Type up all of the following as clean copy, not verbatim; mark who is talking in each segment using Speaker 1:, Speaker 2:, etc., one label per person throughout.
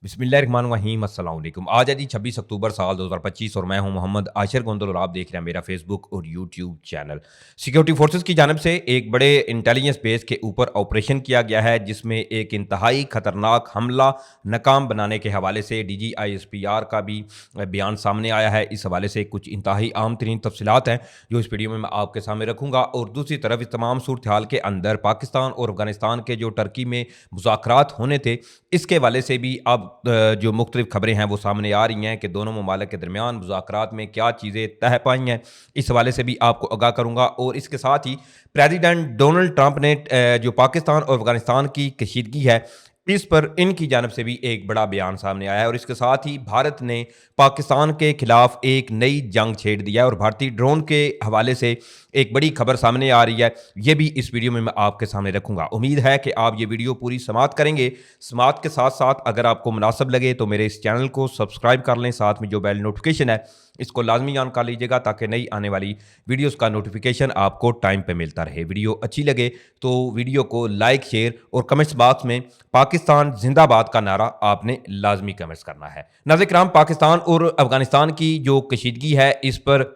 Speaker 1: बिस्मिल्लाहिर्रहमानिर्रहीम अस्सलाम वालेकुम। आज है जी 26 अक्टूबर साल 2025 और मैं हूं मोहम्मद आशिर गोंदल और आप देख रहे हैं मेरा फेसबुक और यूट्यूब चैनल। सिक्योरिटी फोर्सेस की जानब से एक बड़े इंटेलिजेंस बेस के ऊपर ऑपरेशन किया गया है जिसमें एक इंतहाई खतरनाक हमला नाकाम बनाने के हवाले से DGISPR का भी बयान सामने आया है। इस हवाले से कुछ इंतहाई आम तरीन तफसीलात हैं जो इस वीडियो में मैं आपके सामने रखूँगा। और दूसरी तरफ इस तमाम सूरत हाल के अंदर पाकिस्तान और अफगानिस्तान के जो टर्की में मुज़ाकरात होने थे इसके हवाले से भी अब जो मुख्तलिफ खबरें हैं वो सामने आ रही हैं कि दोनों ममालिक के दरमियान मुज़ाकरात में क्या चीज़ें तह पाई हैं। इस हवाले से भी आपको आगाह करूँगा। और इसके साथ ही प्रेसिडेंट डोनाल्ड ट्रंप ने जो पाकिस्तान और अफगानिस्तान की कशीदगी है इस पर इनकी जानब से भी एक बड़ा बयान सामने आया है। और इसके साथ ही भारत ने पाकिस्तान के खिलाफ एक नई जंग छेड़ दिया है और भारतीय ड्रोन के हवाले से एक बड़ी खबर सामने आ रही है। ये भी इस वीडियो में मैं आपके सामने रखूंगा। उम्मीद है कि आप ये वीडियो पूरी समाअत करेंगे। समाअत के साथ साथ अगर आपको मुनासिब लगे तो मेरे इस चैनल को सब्सक्राइब कर लें, साथ में जो बेल नोटिफिकेशन है इसको लाजमी ऑन कर लीजिएगा ताकि नई आने वाली वीडियोस का नोटिफिकेशन आपको टाइम पे मिलता रहे। वीडियो अच्छी लगे तो वीडियो को लाइक, शेयर और कमेंट्स बॉक्स में पाकिस्तान जिंदाबाद का नारा आपने लाजमी कमेंट्स करना है। नाज़रीन किराम, पाकिस्तान और अफगानिस्तान की जो कशीदगी है इस पर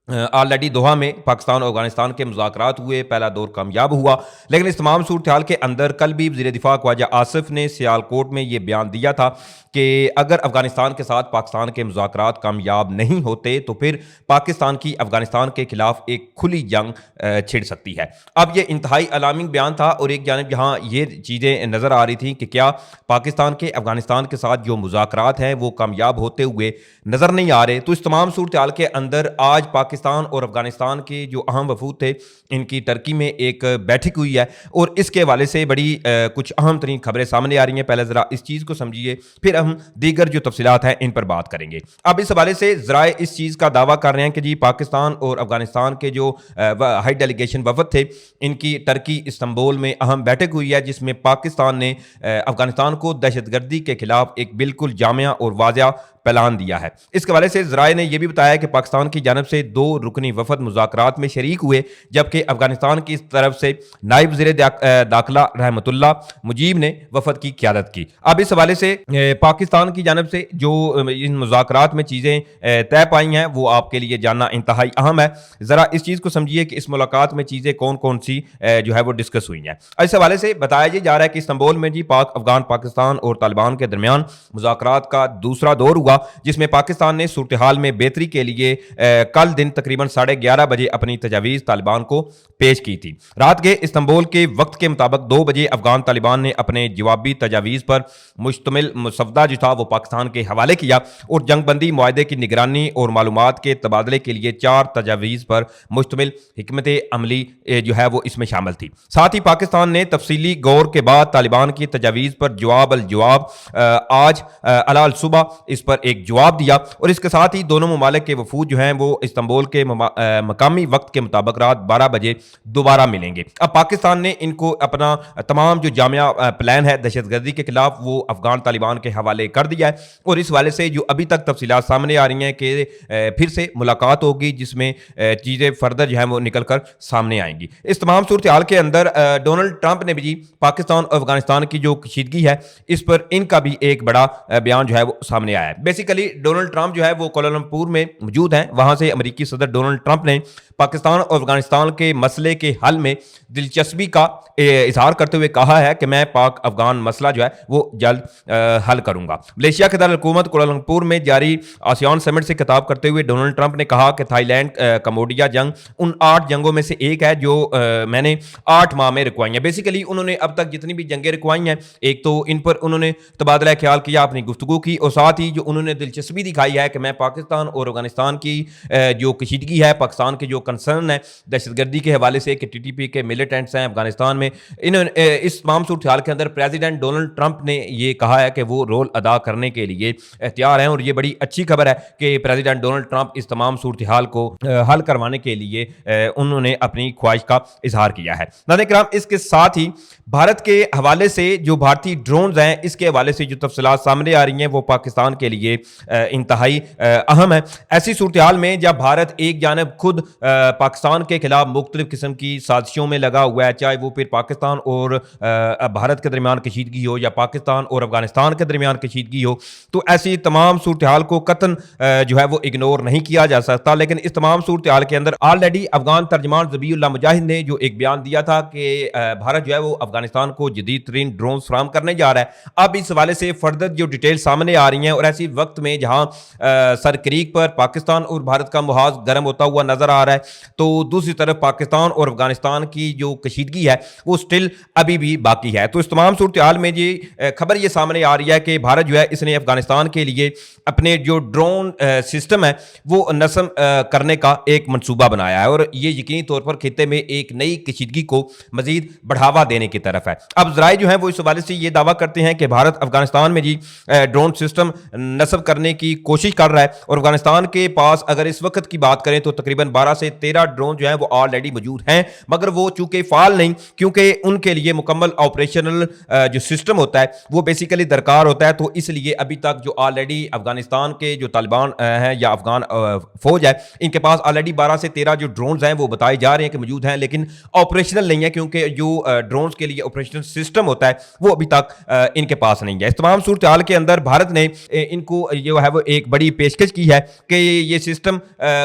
Speaker 1: ऑलरेडी दोहा में पाकिस्तान और अफगानिस्तान के मुज़ाकरात हुए, पहला दौर कामयाब हुआ। लेकिन इस तमाम सूरत हाल के अंदर कल भी वज़ीर दिफा ख्वाजा आसिफ ने सियालकोट में ये बयान दिया था कि अगर अफगानिस्तान के साथ पाकिस्तान के मुज़ाकरात कामयाब नहीं होते तो फिर पाकिस्तान की अफगानिस्तान के खिलाफ एक खुली जंग छिड़ सकती है। अब ये इंतहाई अलार्मिंग बयान था और एक जानब यहाँ ये चीज़ें नज़र आ रही थी कि क्या पाकिस्तान के अफगानिस्तान के साथ जो मुज़ाकरात हैं वो कामयाब होते हुए नज़र नहीं आ रहे। तो इस तमाम सूरत हाल के अंदर आज पाकिस्तान और अफगानिस्तान के जो अहम वफूद थे इनकी टर्की में एक बैठक हुई है और इसके हवाले से बड़ी कुछ अहम तरीन खबरें सामने आ रही हैं। पहले ज़रा इस चीज़ को समझिए, फिर हम दीगर जो तफसीलात हैं इन पर बात करेंगे। अब इस हवाले से ज़राए इस चीज़ का दावा कर रहे हैं कि जी पाकिस्तान और अफगानिस्तान के जो हाई डेलीगेशन वफद थे इनकी टर्की इस्तांबुल में अहम बैठक हुई है जिसमें पाकिस्तान ने अफगानिस्तान को दहशतगर्दी के खिलाफ एक बिल्कुल जामिया और वाज़िया प्लान दिया है। इसके हवाले से ज़राए ने यह भी बताया कि पाकिस्तान की जानब से 2 रुकनी वफद मुज़ाकरात में शरीक हुए जबकि अफगानिस्तान की तरफ से नायब वज़ीर दाखिला रहमतुल्लाह मुजीब ने वफद की क़यादत की। अब इस हवाले से पाकिस्तान की जानब से जो इन मुज़ाकरात में चीज़ें तय पाई हैं वो आपके लिए जानना इंतहाई अहम है। ज़रा इस चीज़ को समझिए कि इस मुलाकात में चीज़ें कौन कौन सी जो है वो डिस्कस हुई हैं। इस हवाले से बताया जा रहा है कि इस्तांबुल में जी पाक अफगान पाकिस्तान और तालिबान के दरमियान मुज़ाकरात का दूसरा दौर हुआ जिसमें पाकिस्तान ने सूरत हाल में बेहतरी के लिए कल दिन तकरीबन 11:30 बजे अपनी तजावीज़ तालिबान को पेश की थी। रात के इस्तांबुल के वक्त के मुताबिक 2 बजे अफगान तालिबान ने अपने जवाबी तजावीज़ पर मुश्तमिल मसवदा जो था वो पाकिस्तान के हवाले किया और जंगबंदी मुआहदे की निगरानी और मालूमात के तबादले के लिए 4 तजावीज़ पर मुश्तमिल हिकमत अमली जो है वो इसमें शामिल थी। साथ ही पाकिस्तान ने तफसीली गौर के बाद तालिबान की तजावीज़ पर जवाब अल जवाब आज अलाल सुबह इस पर एक जवाब दिया और इसके साथ ही दोनों ममालिक के वफूद जो हैं वो इस्तांबुल के मकामी वक्त के मुताबिक रात 12 बजे दोबारा मिलेंगे। अब पाकिस्तान ने इनको अपना तमाम जो जामिया प्लान है दहशतगर्दी के खिलाफ वो अफगान तालिबान के हवाले कर दिया है और इस वाले से जो अभी तक तफसीलात सामने आ रही हैं कि फिर से मुलाकात होगी जिसमें चीज़ें फर्दर जो है वो निकल कर सामने आएंगी। इस तमाम सूरत हाल के अंदर डोनाल्ड ट्रंप ने भी पाकिस्तान और अफगानिस्तान की जो कशीदगी है इस पर इनका भी एक बड़ा बयान जो है वो सामने आया है। बेसिकली डोनाल्ड ट्रंप जो है वो कोलालमपुर में मौजूद हैं। वहां से अमेरिकी सदर डोनाल्ड ट्रंप ने पाकिस्तान और अफगानिस्तान के मसले के हल में दिलचस्पी का इजहार करते हुए कहा है कि मैं पाक अफगान मसला जो है वो जल्द हल करूंगा। मलेशिया के दारुल-हुकूमत कोलालमपुर में जारी आसियान समिट से खिताब करते हुए डोनाल्ड ट्रंप ने कहा कि थाईलैंड कंबोडिया जंग उन 8 जंगों में से एक है जो मैंने 8 माह में रुकवाई है। बेसिकली उन्होंने अब तक जितनी भी जंगें रुकवाई हैं एक तो इन पर उन्होंने तबादला ख्याल किया, अपनी गुफ्तगू की और साथ ही जो उन्होंने दिलचस्पी दिखाई है कि मैं पाकिस्तान और अफगानिस्तान की जो कशीदगी है, पाकिस्तान के जो कंसर्न है दहशतगर्दी के हवाले से कि TTP के मिलिटेंट्स हैं अफगानिस्तान में, इन्होंने इस तमाम सूरत हाल के अंदर प्रेसिडेंट डोनाल्ड ट्रंप ने ये कहा है कि वो रोल अदा करने के लिए तैयार हैं और ये बड़ी अच्छी खबर है कि प्रेसिडेंट डोनाल्ड ट्रंप इस तमाम सूरत हाल को हल करवाने के लिए उन्होंने अपनी ख्वाहिश का इजहार किया है। नाज़रीन किराम, इसके साथ ही भारत के हवाले से जो भारतीय ड्रोन्स हैं इसके हवाले से जो तफसीलात सामने आ रही हैं वो पाकिस्तान के लिए इंतहाई अहम है। ऐसी सूरत हाल में जब भारत भारत एक जानब खुद पाकिस्तान के खिलाफ मुख्तलिफ किस्म की साजिशों में लगा हुआ है, चाहे वो फिर पाकिस्तान और भारत के दरमियान कशीदगी हो या पाकिस्तान और अफगानिस्तान के दरमियान कशीदगी हो, तो ऐसी तमाम सूरत हाल को कतन जो है वो इग्नोर नहीं किया जा सकता। लेकिन इस तमाम सूरत हाल के अंदर ऑलरेडी अफगान तर्जमान ज़बीउल्लाह मुजाहिद ने जो एक बयान दिया था कि भारत जो है वो अफगानिस्तान को जदीद तरीन ड्रोन फराम करने जा रहा है। अब इस हवाले से फर्दर जो डिटेल सामने आ रही हैं और ऐसी वक्त में जहां सर क्रीक पर पाकिस्तान और भारत का मुहाज गर्म होता हुआ नजर आ रहा है, तो दूसरी तरफ पाकिस्तान और अफगानिस्तान की जो कशीदगी है वो स्टिल अभी भी बाकी है। तो इस तमाम सूरत हाल में ये खबर ये सामने आ रही है कि भारत जो है इसने अफगानिस्तान के लिए अपने जो ड्रोन सिस्टम है वो नस्म करने का एक मंसूबा बनाया है और ये यकीनी तौर पर खित्ते में एक नई कशीदगी को मजीद बढ़ावा देने की तरफ है। अब ज़राए जो है वो इस हवाले से ये दावा करते हैं कि भारत अफगानिस्तान में जी ड्रोन सिस्टम नस्ब करने की कोशिश कर रहा है और अफगानिस्तान के पास अगर इस वक्त की बात करें तो तकरीबन 12 से 13 ड्रोन जो है वो ऑलरेडी मौजूद हैं, मगर वो चूंकि फाल नहीं, क्योंकि उनके लिए मुकम्मल ऑपरेशनल जो सिस्टम होता है वो बेसिकली दरकार होता है। तो इसलिए अभी तक जो ऑलरेडी अफगानिस्तान के जो तालिबान हैं या अफगान फौज है, इनके पास ऑलरेडी 12 से 13 जो ड्रोन्स हैं वो बताए जा रहे हैं कि मौजूद हैं, लेकिन ऑपरेशनल नहीं है, क्योंकि जो ड्रोन्स के लिए ऑपरेशनल सिस्टम होता है वो अभी तक इनके पास नहीं है। इस तमाम सूरत हाल के अंदर भारत ने इनको जो है वो एक बड़ी पेशकश की है कि ये सिस्टम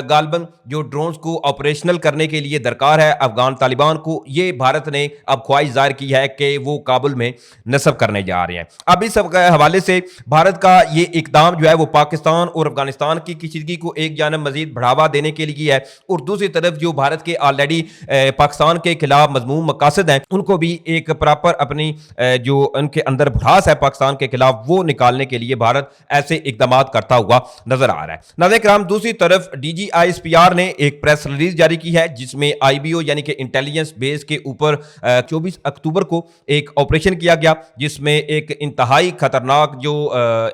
Speaker 1: गालबन जो ड्रोन्स को ऑपरेशनल करने के लिए दरकार है अफगान तालिबान को, ये भारत ने अब ख्वाहिश जाहिर की है कि वो काबुल में नस्ब करने जा रहे हैं। अब इस हवाले से भारत का ये इकदाम जो है वो पाकिस्तान और अफगानिस्तान की कशीदगी को एक जानब मजीद बढ़ावा देने के लिए है और दूसरी तरफ जो भारत के ऑलरेडी पाकिस्तान के खिलाफ मजमूम मकासद हैं उनको भी एक प्रॉपर अपनी जो उनके अंदर भड़ास है पाकिस्तान के खिलाफ वो निकालने के लिए भारत ऐसे इकदाम करता हुआ नजर आ रहा है। नाज़रीन किराम, दूसरी तरफ DGISPR ने एक प्रेस रिलीज जारी की है जिसमें IBO यानी कि इंटेलिजेंस बेस के ऊपर 24 अक्टूबर को एक ऑपरेशन किया गया जिसमें एक इंतहाई खतरनाक जो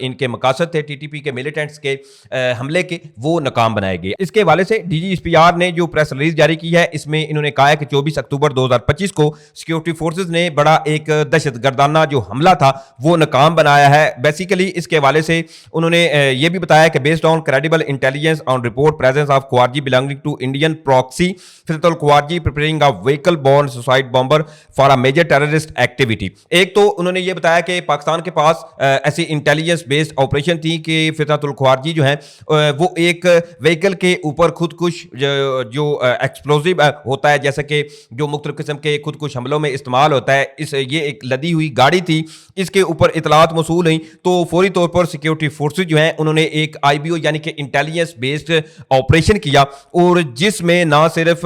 Speaker 1: इनके मकासद थे TTP के मिलिटेंट्स के हमले के वो नाकाम बनाए गए। इसके हवाले से DGISPR ने जो प्रेस रिलीज जारी की है इसमें इन्होंने कहा है कि 24 अक्टूबर 2025 को सिक्योरिटी फोर्सेज ने बड़ा एक दहशतगर्दाना जो हमला था वो नाकाम बनाया है। बेसिकली इसके हवाले से उन्होंने ये भी बताया कि based on credible intelligence on report presence of क्वारजी बिलोंगिंग टू इंडियन प्रॉक्सी फिरतुल क्वारजी preparing a vehicle borne suicide bomber for a major terrorist activity. एक तो उन्होंने ये बताया कि पाकिस्तान के पास ऐसी इंटेलिजेंस बेस्ड ऑपरेशन थी कि फिरतुल क्वारजी जो है वो एक व्हीकल के ऊपर खुदकुश जो एक्सप्लोजिव होता है, जैसे कि जो मुख्तलिफ किस्म के खुदकुश हमलों में इस्तेमाल होता है, ये एक लदी हुई गाड़ी थी, इसके ऊपर इतलात मौसूल हुई तो फौरी तौर पर सिक्योरिटी फोर्सेज जो हैं उन्होंने एक IBO यानी कि इंटेलिजेंस बेस्ड ऑपरेशन किया और जिसमें ना सिर्फ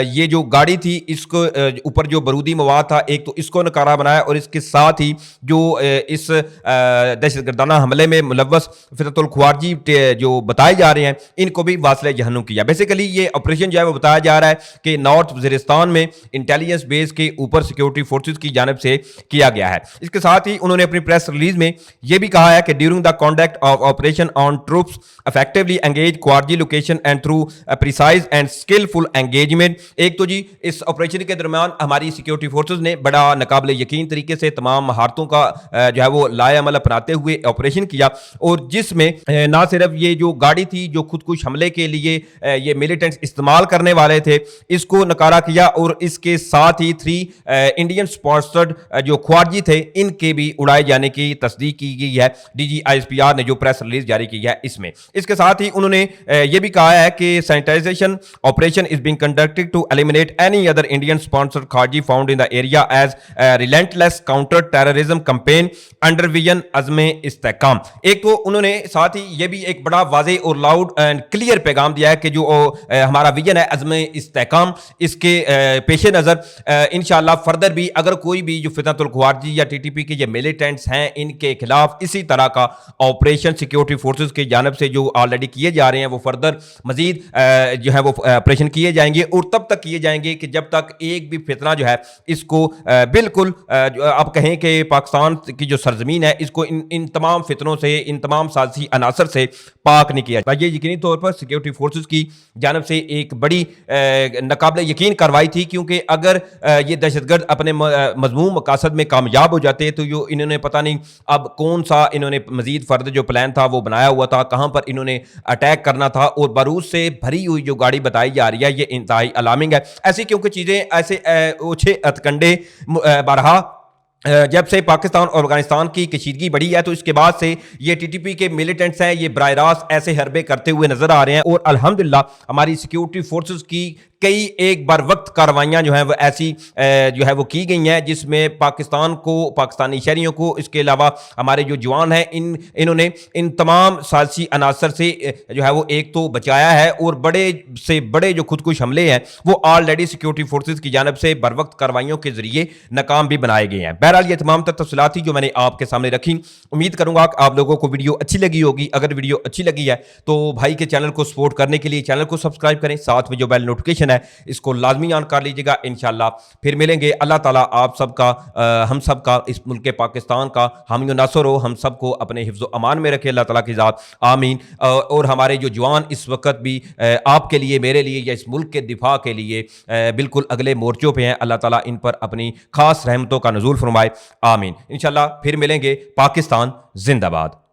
Speaker 1: ये जो गाड़ी थी इसको ऊपर जो बारूदी मवाद था एक तो इसको नकारा बनाया और इसके साथ ही जो इस दहशतगर्दाना हमले में मुलव्वस फिरतुल ख्वारजी जो बताए जा रहे हैं इनको भी वासले जहन्नुम किया। बेसिकली ये ऑपरेशन जो है वो बताया जा रहा है कि नॉर्थ वज़ीरिस्तान में इंटेलिजेंस बेस के ऊपर सिक्योरिटी फोर्सेज की जानिब से किया गया है। इसके साथ ही उन्होंने अपनी प्रेस रिलीज में यह भी कहा है कि during the conduct of operation on troops effectively engage क्वारजी location and through precise and skillful engagement. एक तो जी इस ऑपरेशन के दरमियान हमारी सिक्योरिटी फोर्सेज ने बड़ा नाकाबिल यकीन तरीके से तमाम महारतों का जो है वो लाए अमल अपनाते हुए ऑपरेशन किया और जिसमें ना सिर्फ ये जो गाड़ी थी जो खुदकुश हमले के लिए ये मिलिटेंट्स इस्तेमाल करने वाले थे इसको नकारा किया और इसके साथ ही 3 इंडियन स्पॉन्सर्ड जो ख्वारजी थे इनके भी उड़ाए जाने की तस्दीक की गई है DGISPR ने जो प्रेस रिलीज जारी की है इसमें। इसके साथ ही उन्होंने ये भी कहा है कि sanitization operation is being conducted to eliminate any other Indian sponsored ख्वारजी found in the area as relentless counter terrorism campaign under vision अज़्म इस्तेहकाम। एक तो उन्होंने साथ ही ये भी एक बड़ा वाज़ेह और लाउड एंड क्लियर पैगाम दिया है कि जो हमारा विजन है अज़्म इस्तेहकाम, इसके पेश नज़र इंशाअल्लाह फर्दर भी अगर कोई भी जो फितनतुल ख्वारजी या TTP के जो मिलिटेंट्स हैं इनके खिलाफ इसी तरह का ऑपरेशन सिक्योरिटी फोर्सेज की जानिब से जो ऑलरेडी किए जा रहे हैं वो फर्दर मजीद जो है वो ऑपरेशन किए जाएंगे और तब तक किए जाएंगे कि जब तक एक भी फितना जो है इसको बिल्कुल आप कहें कि पाकिस्तान की जो सरजमीन है इसको इन तमाम फितनों से इन तमाम साजिशी अनासर से पाक नहीं किया। ये यकीनी तौर पर सिक्योरिटी फोर्सेज की जानिब से एक बड़ी नाकाबिल यकीन कार्रवाई थी, क्योंकि अगर ये दहशतगर्द अपने मजमूम मकासद में कामयाब हो जाते तो जो इन्होंने पता नहीं अब कौन सा इन्होंने मजीद फर्द जो प्लान था वो बनाया हुआ था, कहाँ पर इन्होंने अटैक करना था और बारूद से भरी हुई जो गाड़ी बताई जा रही है ये इंतहाई अलार्मिंग है। ऐसी क्योंकि चीज़ें ऐसे ओछे हथकंडे बरहा जब से पाकिस्तान और अफगानिस्तान की कशीदगी बढ़ी है तो इसके बाद से ये टीटीपी के मिलिटेंट्स हैं, ये बराह रास्त ऐसे हरबे करते हुए नजर आ रहे हैं। और अल्हम्दुलिल्लाह हमारी सिक्योरिटी फोर्सेस की कई एक बार वक्त कार्रवाइयाँ जो हैं वो ऐसी जो है वो की गई हैं जिसमें पाकिस्तान को, पाकिस्तानी शहरियों को, इसके अलावा हमारे जो जवान हैं इन्होंने इन तमाम साजिशी अनासर से जो है वो एक तो बचाया है और बड़े से बड़े जो खुदकुश हमले हैं वो ऑलरेडी सिक्योरिटी फोर्सेस की जानब से बर वक्त कार्रवाइयों के जरिए नाकाम भी बनाए गए हैं। बहरहाल ये तमाम तफसीलात थी जो मैंने आपके सामने रखी। उम्मीद करूंगा कि आप लोगों को वीडियो अच्छी लगी होगी। अगर वीडियो अच्छी लगी है तो भाई के चैनल को सपोर्ट करने के लिए चैनल को सब्सक्राइब करें, साथ में जो बेल नोटिफिकेशन है इसको लाजमी ऑन कर लीजिएगा। इंशाल्लाह फिर मिलेंगे। अल्लाह ताला आप सबका, हम सबका, इस मुल्क के पाकिस्तान का हामी नासर हो, हम सबको अपने हिफ्ज़ अमान में रखे अल्लाह ताला की ज़ात, आमीन। और हमारे जो जवान इस वक्त भी आपके लिए, मेरे लिए या इस मुल्क के दिफा के लिए बिल्कुल अगले मोर्चों पे हैं, अल्लाह ताला इन पर अपनी खास रहमतों का नज़ूल फरमाए, आमीन। इंशाल्लाह फिर मिलेंगे। पाकिस्तान जिंदाबाद।